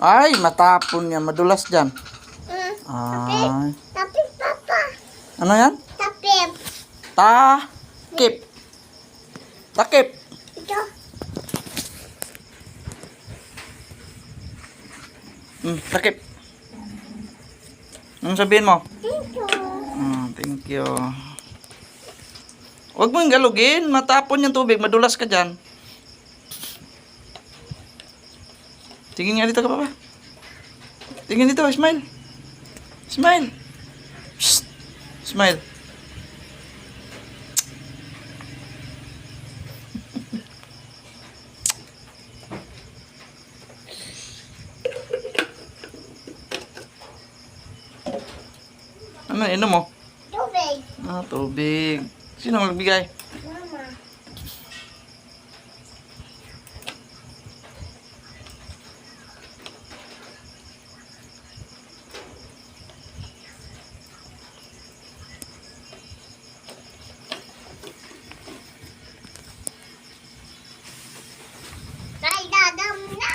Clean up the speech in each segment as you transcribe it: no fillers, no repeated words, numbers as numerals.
Ay, matapon yan. Madulas dyan. Tapip. Ay. Tapip, papa. Ano yan? Tapip. Takip. Takip. Ito. Takip. Anong sabihin mo? Ito. Thank you. Huwag mo yung galugin. Matapon yung tubig. Madulas ka dyan. Tingin nga dito ka, papa. Tingin dito. Smile. Smile. Shh. Smile. Ano, inom mo? Tubig. Tubig. Sino magbigay? Mama. Tay, dadam na.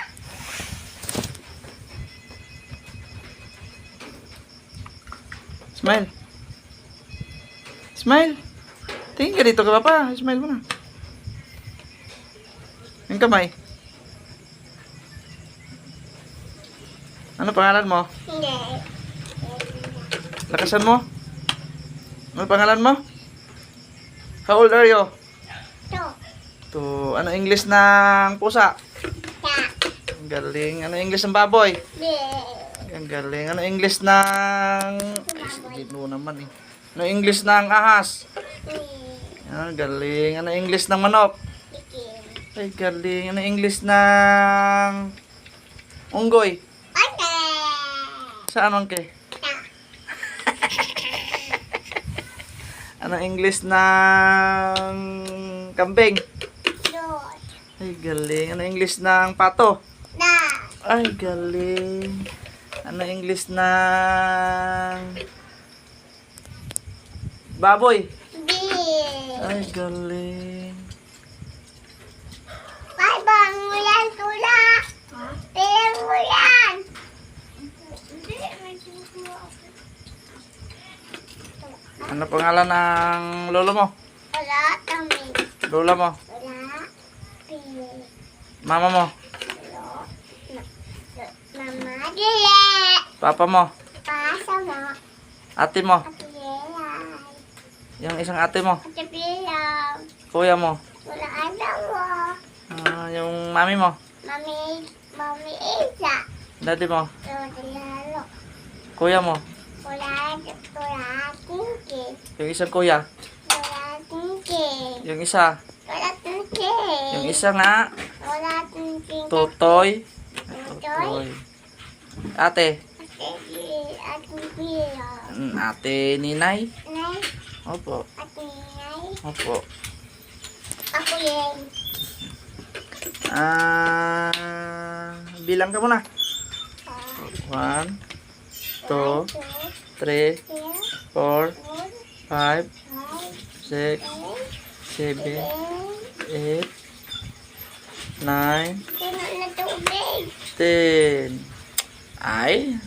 Smile. Smile. Tingin ka dito ka, papa. Smile mo na. Yung kamay. Ano pangalan mo? Hindi. Lakasan mo. Ano pangalan mo? How old are you? Ito. To, ano English ng pusa? Ta. Ang galing. Ano English ng baboy? Be. Ang galing. Ano English ng... Ay, hindi mo naman eh. Ano English ng ahas? Ang galing. Ano English ng manok? Bikin. Ay, galing. Ano English ng... unggoy? Ate. Saan ang ke? Ta. Ano English ng... kambing? Dot. Ay, galing. Ano English ng pato? Da. Ay, galing. Ano English ng... baboy? B. Ay, galing. Ay, bang mo yan, tula. Pilang mo yan. Ano pangalan ng lolo mo? Wala, kami. Lola mo? Wala. Pi. Mama mo? Mama, dili. Papa mo? Pasa mo. Ate mo? Ate Pilay. Yung isang ate mo? Ate Pilaw. Kuya mo? Wala alam mo. Yung mami mo? Mami Isa. Daddy mo? Wala lalo. Kuya mo? Wala tingki. Yung isang kuya? Wala tingki. Yung isa? Wala tingki. Yung isa nga? Wala tingki. Tutoy? Toy. Ate? Ate Pilaw. Ate Ninay? Nay. Opo. Ate Nay. Opo. Ako yan. Bilang ka muna. 1, 2, 3, 4, 5, 6, 7, 8, 9, Sino na tubig? 10. Ay,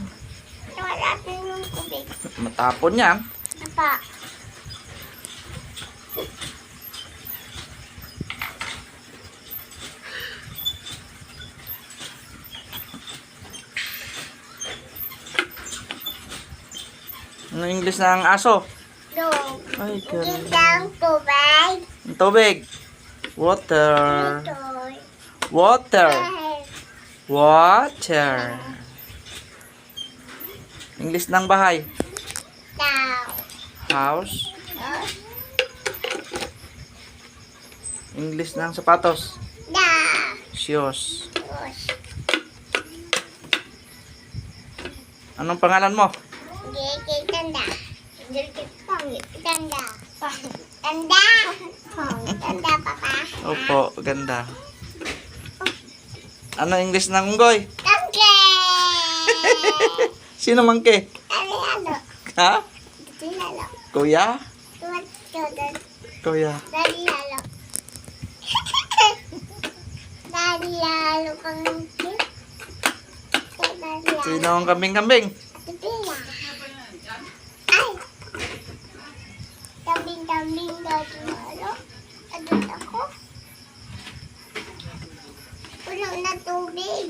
Wala tayong tubig. matapon yan. Apa? Ano English ng aso? No. Ay, galing. Isang tubig. Ang tubig. Water. Toy. Water. Dahil. Water. English ng bahay. Daw. House. English ng sapatos. Daw. Shoes. Push. Anong pangalan mo? Gigi tanda. Tanda. Tanda. Tanda, papa. Opo, ganda. Ano English ng unggoy? Tangke. Sino mangke? Ano? Ha? Lalo. Kuya? Tuwan. Kuya. Dari lalo. Dari lalo kang Sino ang kambing-kambing? Pipila. Ay! Kambing-kambing dati malo. Adot ako. Puno na tubig.